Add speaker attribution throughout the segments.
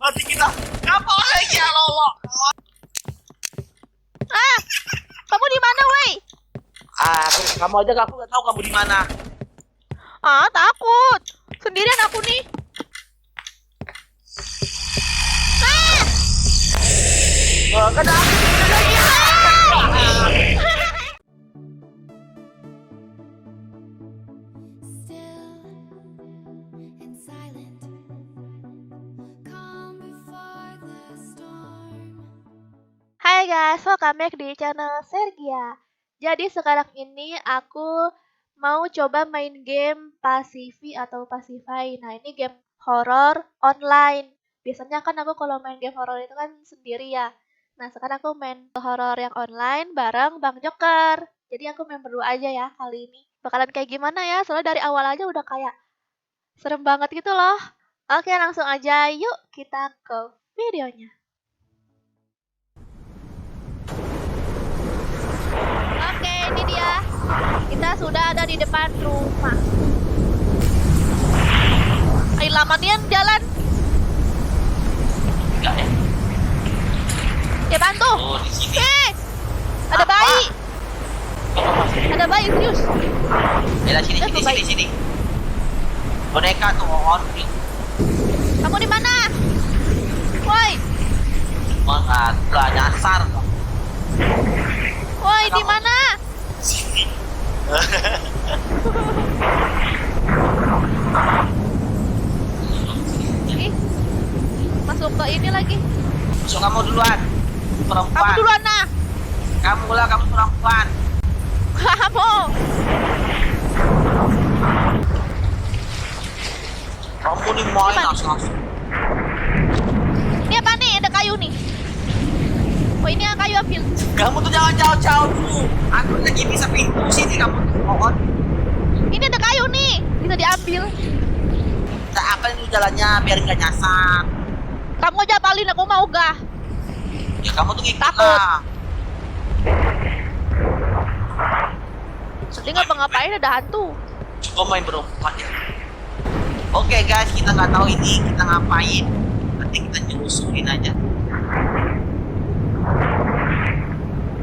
Speaker 1: mati kita. Apa lagi ya Allah?
Speaker 2: Ah, kamu di mana, woi?
Speaker 1: Kamu aja aku nggak tahu kamu di mana.
Speaker 2: Ah, takut. Sendirian aku nih.
Speaker 1: Kenapa?
Speaker 2: Hai guys, welcome back di channel Sergia. Jadi sekarang ini aku mau coba main game Pasifi atau Pasify. Nah, ini game horor online. Biasanya kan aku kalau main game horor itu kan sendiri ya. Nah, sekarang aku main horor yang online bareng Bang Joker. Jadi aku main berdua aja ya kali ini. Bakalan kayak gimana ya? Soalnya dari awal aja udah kayak serem banget gitu loh. Oke, langsung aja yuk kita ke videonya. Oke, ini dia. Kita sudah ada di depan rumah. Ayo lamanian jalan.
Speaker 1: Enggak ya?
Speaker 2: Ya bantu.
Speaker 1: Oh, di sini.
Speaker 2: Ada bayi.
Speaker 1: Apa?
Speaker 2: Ada bayi serius.
Speaker 1: Ya, sini. Boneka tuh on.
Speaker 2: Kamu di mana? Woi,
Speaker 1: Gak nyasar.
Speaker 2: woi di mana?
Speaker 1: Sini.
Speaker 2: Ih, masuk ke ini lagi.
Speaker 1: So kamu duluan.
Speaker 2: Kamu
Speaker 1: Perempuan.
Speaker 2: duluan nah.
Speaker 1: Kamu perempuan.
Speaker 2: Kamu.
Speaker 1: Kamu nih main
Speaker 2: Gimana?
Speaker 1: langsung.
Speaker 2: Ini apa nih? Ada kayu nih. Oh ini yang kayu ambil.
Speaker 1: Kamu tuh jangan jauh-jauh dulu. Aku lagi bisa pintu sini kamu tuh on.
Speaker 2: Ini ada kayu nih. Bisa diambil.
Speaker 1: Kita apa ini jalannya biar nggak nyasar.
Speaker 2: Kamu aja palin aku mau gak?
Speaker 1: Ya kamu tuh ngikut
Speaker 2: Takut.
Speaker 1: lah.
Speaker 2: Sedih ngapa-ngapain ada hantu.
Speaker 1: Coba main berempat ya. Oke guys, kita nggak tahu ini kita ngapain. Nanti kita nyelusurin aja.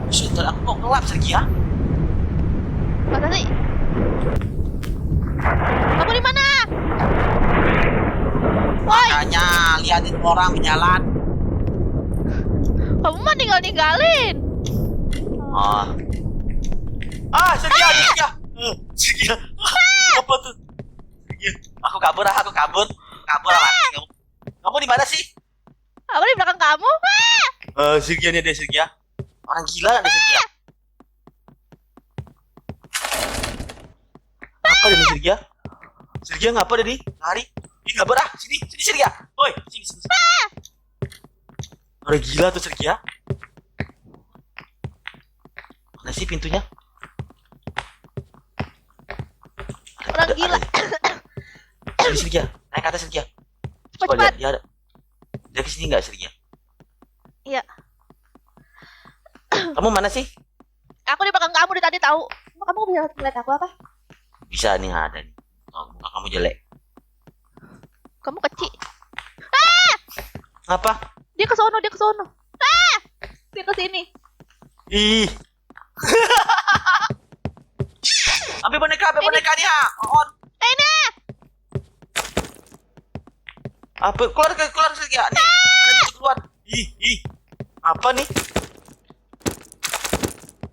Speaker 1: Sudah aku mau gelap Sergi ya.
Speaker 2: Masa sih? Kamu di mana? Woi,
Speaker 1: Makanya liatin orang berjalan.
Speaker 2: kamu mah ninggalin.
Speaker 1: Oh. Sergi. Sergi. Apa tuh? Sergi. Aku kabur lah mati kamu. Kamu di mana sih?
Speaker 2: Kamu di belakang kamu?
Speaker 1: Sergi nih deh Sergi ya. Orang gila ada Sergi ya. Apa dari Sergi ya? Sergi ngapa dari? Lari. Ih kabur sini Sergi ya. Woi, sini. Orang gila tuh Sergi ya. Mana sih pintunya?
Speaker 2: Orang gila.
Speaker 1: Sini Sergi ya. Naik ke atas Sergi ya. Coba
Speaker 2: Cepat.
Speaker 1: lihat dia ada. Dia kesini nggak Sergi ya?
Speaker 2: Iya.
Speaker 1: Kamu mana sih?
Speaker 2: Aku di belakang kamu dari tadi tahu. Kamu bisa ngeliat aku apa?
Speaker 1: Bisa nih ada nih. Oh, muka kamu jelek.
Speaker 2: Kamu kecil.
Speaker 1: Apa?
Speaker 2: Dia ke sono. Dia ke sini.
Speaker 1: Ih. Ambil boneka nih ha. On.
Speaker 2: Ini.
Speaker 1: Apa? Keluar Sergi ya. Nih. Keluar. Ih. Apa nih?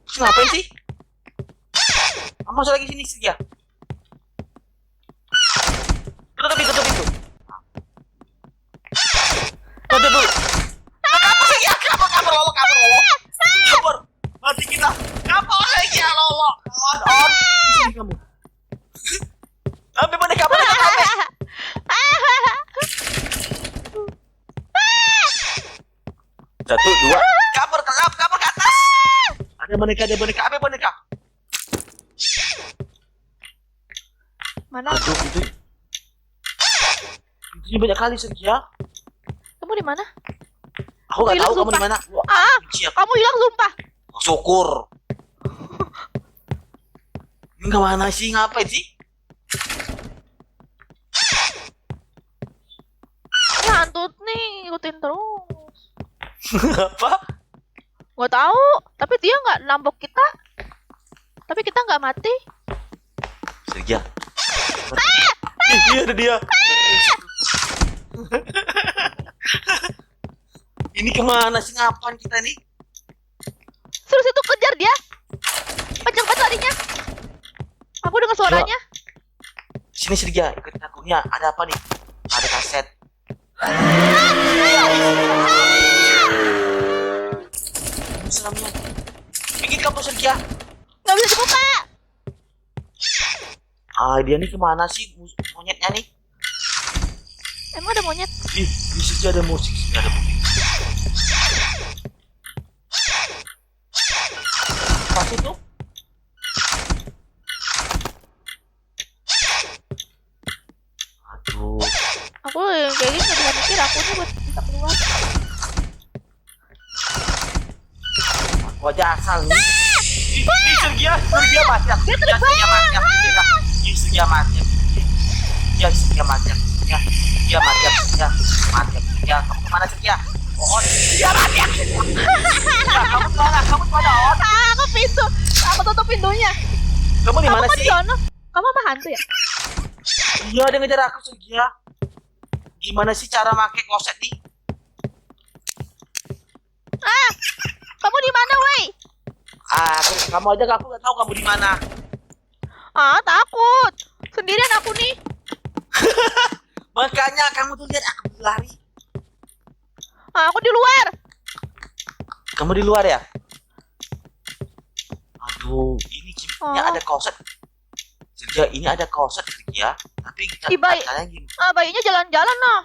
Speaker 1: Terus ngapain sih? Kamu masuk lagi sini Sergi ya. Tutup itu. Tutup dulu. Kabur Sergi ya. Kabur lolo. Kabur. Mati kita. Kabur lagi ya lolo. On. Sini kamu. Ambil boneka kamu. Satu, dua. Kabur ke atas. Ada boneka. Ambil boneka.
Speaker 2: Mana?
Speaker 1: Aduh, itu. Ini banyak kali Sergi ya.
Speaker 2: Kamu di mana?
Speaker 1: Aku nggak
Speaker 2: Hilang,
Speaker 1: tahu kamu di
Speaker 2: sumpah.
Speaker 1: mana. Siap.
Speaker 2: Kamu hilang sumpah.
Speaker 1: Syukur. Ini kemana sih? Ngapain sih?
Speaker 2: Ini hantu nih, ikut ngikutin terus.
Speaker 1: Apa?
Speaker 2: Nggak tahu, tapi dia nggak nambok kita. Tapi kita nggak mati.
Speaker 1: Sergia. Iya ada dia. Ini kemana sih, ngapain kita nih?
Speaker 2: Terus itu kejar dia. Kenceng banget larinya. Aku dengar suaranya.
Speaker 1: Sini Sergia, ikutin aku. Nih, ada apa nih? Ada kaset. Selamnya. Bikin kamu Sergia.
Speaker 2: Nggak bisa dibuka.
Speaker 1: Dia nih kemana sih monyetnya nih?
Speaker 2: Emang ada monyet?
Speaker 1: Ih, di situ ada musik, ada musik. Pas itu? Aduh,
Speaker 2: Aku yang kayak gini nggak bisa mikir. Aku nih buat bisa keluar.
Speaker 1: aku aja asal nih. Ih, Sergia mati. Sergia mati. Sergia mati. Kamu kemana Sergia? Oh, Sergia mati. Kamu kemana? Oh,
Speaker 2: Aku pintu. Aku tutup pintunya.
Speaker 1: kamu di mana
Speaker 2: Kamu
Speaker 1: sih?
Speaker 2: di sana? Kamu apa hantu ya?
Speaker 1: Iya, dia ngejar aku Sergia. Gimana sih cara pakai kloset nih?
Speaker 2: Kamu di mana, woi?
Speaker 1: Kamu aja, aku nggak tahu kamu di mana.
Speaker 2: Takut. Sendirian aku nih.
Speaker 1: Makanya kamu tuh lihat aku lari.
Speaker 2: Aku di luar.
Speaker 1: Kamu di luar ya? Aduh, ini gimana? Ada kloset. Sergia, ini ada kloset Sergia. Tapi
Speaker 2: Ih, bayi.
Speaker 1: caranya gimana?
Speaker 2: Bayinya jalan-jalan noh.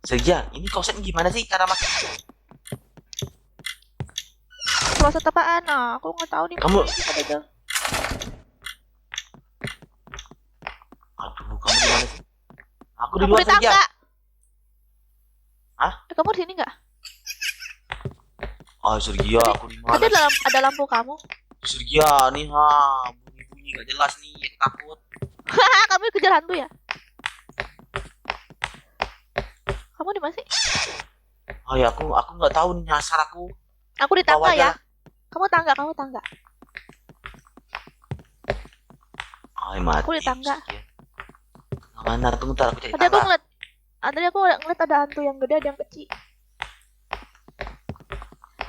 Speaker 1: Sergia, ini kloset gimana sih cara makan?
Speaker 2: Kloset apaan? Aku nggak tahu nih.
Speaker 1: Kamu-
Speaker 2: Kita gagal.
Speaker 1: Aduh, kamu di mana sih? Aku di
Speaker 2: Kamu
Speaker 1: luar
Speaker 2: di
Speaker 1: Sergia.
Speaker 2: tangga.
Speaker 1: Hah?
Speaker 2: Kamu di sini nggak?
Speaker 1: Sergia, aku di mana?
Speaker 2: Tadi ada lampu kamu.
Speaker 1: Sergia, nih bunyi-bunyi gak jelas nih, aku takut.
Speaker 2: Kamu kejar hantu ya? Kamu di mana sih?
Speaker 1: Ya aku nggak tahu nih, nyasar aku.
Speaker 2: Aku di tangga
Speaker 1: Bawah
Speaker 2: ya.
Speaker 1: aja.
Speaker 2: Kamu tangga.
Speaker 1: Mati.
Speaker 2: Aku di tangga.
Speaker 1: Sergia. Mana? Tunggu, ntar aku cari
Speaker 2: Tadi aku
Speaker 1: tangga.
Speaker 2: ngeliat ada hantu yang gede, ada yang kecil.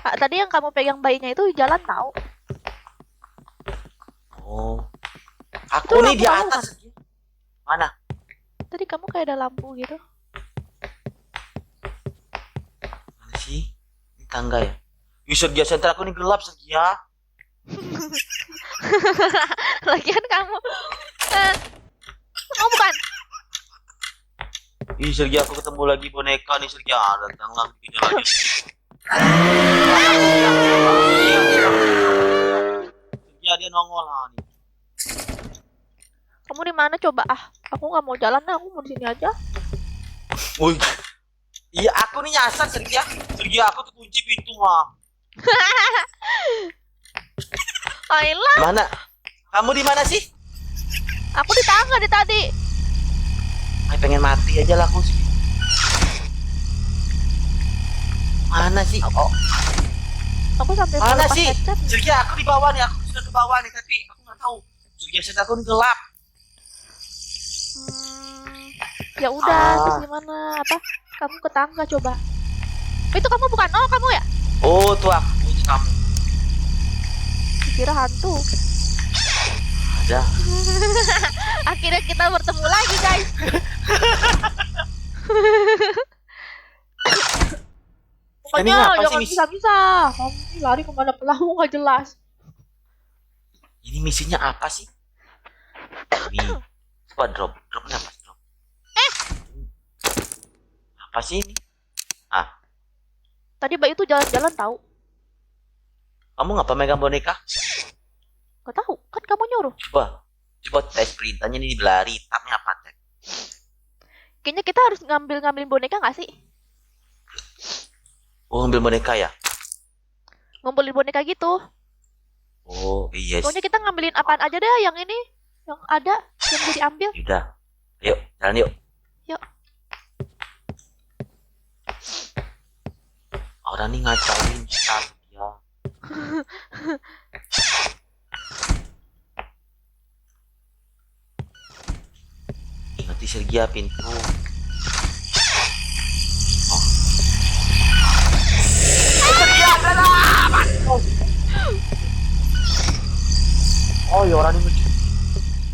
Speaker 2: Tadi yang kamu pegang bayinya itu jalan tahu.
Speaker 1: Oh,
Speaker 2: Itu
Speaker 1: aku nih di
Speaker 2: lampu kamu
Speaker 1: atas. Sergia. Mana?
Speaker 2: Tadi kamu kayak ada lampu gitu.
Speaker 1: Mana sih? Ini tangga ya? Sergia, center aku nih gelap Sergia.
Speaker 2: Lagian kamu bukan.
Speaker 1: Sergia, aku ketemu lagi boneka nih Sergia. Datanglah begini lagi. Sergia, dia nongol nih.
Speaker 2: Kamu di mana coba? Aku nggak mau jalan, aku mau di sini aja.
Speaker 1: Woi. Iya, aku nih nyasar Sergia. Sergia, aku tuh kunci pintu mah.
Speaker 2: Ayolah,
Speaker 1: Mana? Kamu di mana sih?
Speaker 2: aku di tangga di tadi.
Speaker 1: Pengen mati aja lah aku sih. Mana sih? Oh,
Speaker 2: Aku sampai
Speaker 1: mana
Speaker 2: melepas
Speaker 1: sih?
Speaker 2: headset.
Speaker 1: Sergia, aku di bawah nih. Aku sudah ke bawah nih, tapi aku nggak tahu. Sergia, set aku nih gelap.
Speaker 2: Ya udah, terus gimana? Apa? Kamu ke tangga coba. Itu kamu bukan? Oh, kamu ya?
Speaker 1: Oh, tuh aku. Itu kamu.
Speaker 2: Kira hantu.
Speaker 1: Ada.
Speaker 2: Akhirnya kita bertemu lagi, guys.
Speaker 1: Ini
Speaker 2: Pokoknya
Speaker 1: ngapa sih,
Speaker 2: jangan
Speaker 1: Miss?
Speaker 2: bisa-bisa. Kamu ini lari kemana pelamu nggak jelas.
Speaker 1: Ini misinya apa sih? Ini. Coba drop. Dropnya apa? Drop. Apa sih ini?
Speaker 2: Tadi bayi itu jalan-jalan tahu.
Speaker 1: Kamu ngapa megang boneka?
Speaker 2: Gak tahu, kan kamu nyuruh.
Speaker 1: Coba tes perintahnya nih, berlari. Tapnya apa? Tes.
Speaker 2: Kayaknya kita harus ngambilin boneka nggak sih?
Speaker 1: Oh, ambil boneka ya?
Speaker 2: Ngumpulin boneka gitu.
Speaker 1: Oh, yes.
Speaker 2: Pokoknya kita ngambilin apaan aja deh yang ini. Yang ada, yang bisa diambil.
Speaker 1: Udah. Ayo, jalan yuk.
Speaker 2: Yuk.
Speaker 1: Orang nih ngacauin kita ya. Ingat Sergia pintu. Oh. Sergia adalah. Oh, ya orang ini.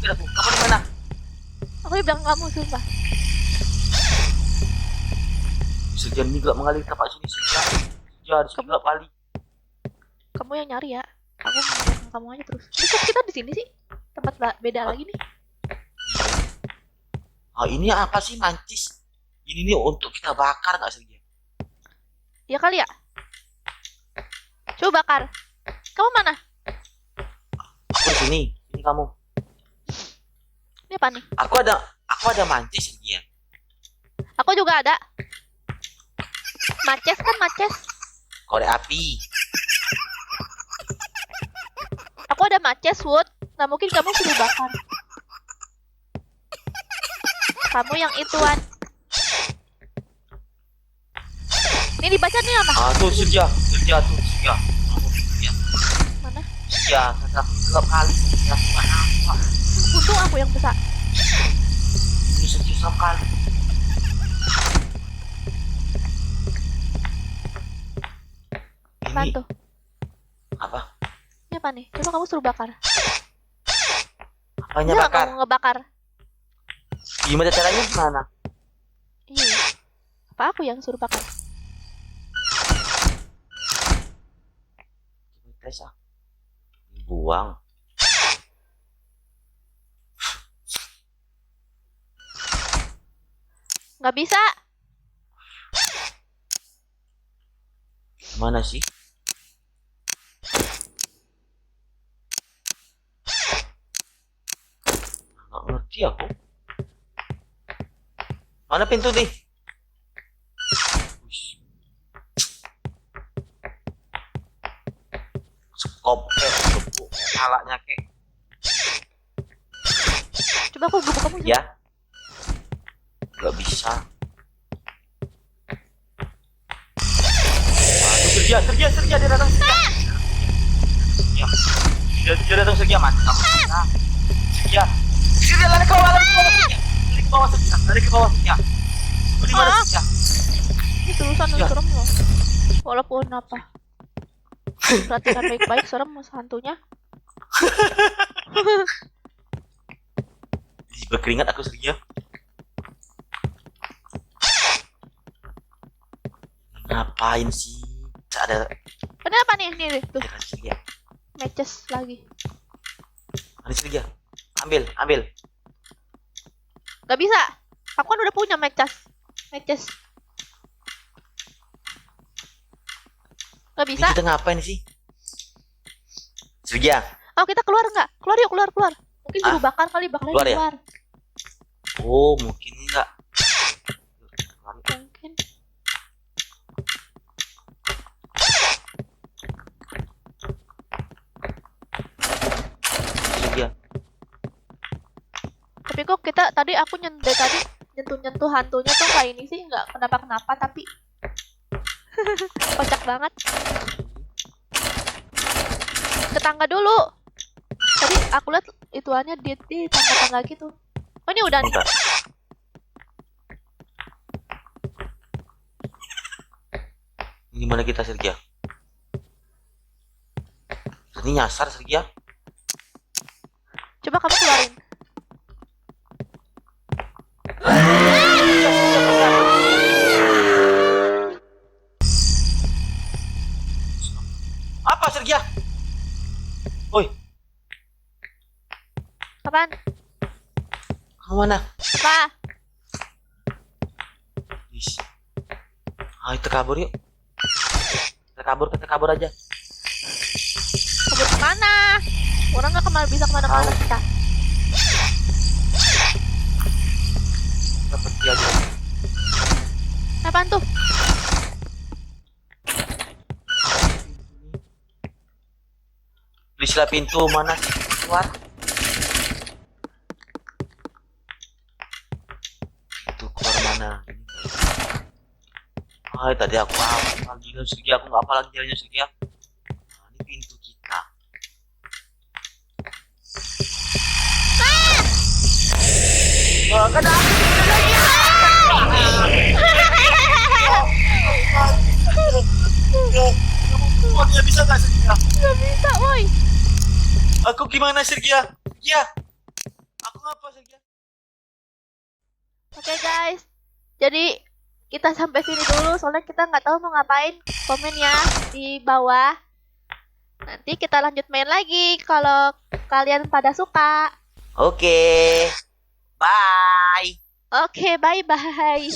Speaker 1: Kamu di mana?
Speaker 2: Aku bilang kamu sumpah.
Speaker 1: Sergia ini gak mengalir ke pak sini Sergia. Sergia di sini gak kali.
Speaker 2: Kamu yang nyari ya. Aku mau belakang kamu aja terus. Ini kok kita di sini sih? Tempat beda lagi nih.
Speaker 1: Ah, ini apa sih mancis? Ini nih untuk kita bakar gak Sergia?
Speaker 2: Ya kali ya. Coba bakar. Kamu mana?
Speaker 1: Aku di sini. Ini kamu.
Speaker 2: Ini apa nih?
Speaker 1: Aku ada mancis Sergia.
Speaker 2: Aku juga ada. Matches kan matches.
Speaker 1: Korek api.
Speaker 2: Aku ada matches wood. Nggak mungkin kamu suruh bakar. Kamu yang ituan. Ini dibaca nih apa?
Speaker 1: Ah tuh Sergia tuh Sergia.
Speaker 2: Mana?
Speaker 1: Sergia, kata gelap kali Sergia.
Speaker 2: Untung aku yang besar.
Speaker 1: Ini Sergia gelap kali.
Speaker 2: Apaan
Speaker 1: Ini
Speaker 2: tuh?
Speaker 1: apa?
Speaker 2: Ini apa nih? Coba kamu suruh bakar.
Speaker 1: Apanya
Speaker 2: Bisa
Speaker 1: bakar?
Speaker 2: kamu ngebakar?
Speaker 1: Gimana caranya gimana?
Speaker 2: Iya. Apa aku yang suruh bakar?
Speaker 1: Tes ah. Buang.
Speaker 2: Nggak bisa.
Speaker 1: Mana sih? Nggak ngerti aku. Mana pintu nih? Skop gebuk salahnya kek.
Speaker 2: Coba aku gebuk kamu.
Speaker 1: Ya. Nggak bisa. Sergia dia datang Sergia. Dia datang Sergia mantap. Sergia lari ke bawah Sergia. Lari ke bawah Sergia. Di mana Sergia?
Speaker 2: Ini tulisan yang serem loh. Walaupun apa? Perhatikan baik-baik, serem mas hantunya.
Speaker 1: Berkeringat aku Sergia. Ngapain sih? Ada.
Speaker 2: Kenapa nih? Nih tuh.
Speaker 1: Sergia.
Speaker 2: Matches lagi.
Speaker 1: Ada Sergia. Ambil.
Speaker 2: Gak bisa. Aku kan udah punya matches. Gak bisa.
Speaker 1: Ini kita ngapain sih? Sergia.
Speaker 2: Oh kita keluar nggak? Keluar yuk keluar. Mungkin suruh bakar kali bakarnya
Speaker 1: Keluar
Speaker 2: di
Speaker 1: ya?
Speaker 2: luar.
Speaker 1: Oh mungkin enggak.
Speaker 2: Mungkin.
Speaker 1: Sergia.
Speaker 2: Tapi kok kita tadi aku nyentuh hantunya tuh kayak ini sih nggak kenapa tapi kocak banget. Ke tangga dulu. Tadi aku lihat ituannya di tangga-tangga gitu. Oh ini udah nih.
Speaker 1: Bentar. Ini gimana kita Sergia? Ini nyasar Sergia.
Speaker 2: Coba kamu keluarin.
Speaker 1: Apa Sergia? Oi,
Speaker 2: Apaan?
Speaker 1: kamu mana?
Speaker 2: Apa?
Speaker 1: Is. Ayo kita kabur yuk. Kita kabur aja.
Speaker 2: Kabur kemana? Orang nggak bisa kemana-mana kita.
Speaker 1: Kita pergi aja.
Speaker 2: Apaan tuh?
Speaker 1: Tulislah pintu mana sih keluar. Pintu keluar mana? Ah, tadi aku apa lagi Sergi, aku nggak apa lagi jalannya Sergi. Nah, ini pintu kita. Wah, Kamu dia bisa nggak Sergi?
Speaker 2: Nggak bisa, woi.
Speaker 1: Aku gimana Sergi? Ya, aku ngapa Sergi?
Speaker 2: Oke guys, jadi kita sampai sini dulu soalnya kita nggak tahu mau ngapain. Komen ya di bawah. Nanti kita lanjut main lagi kalau kalian pada suka.
Speaker 1: Oke, bye.
Speaker 2: Oke, bye bye.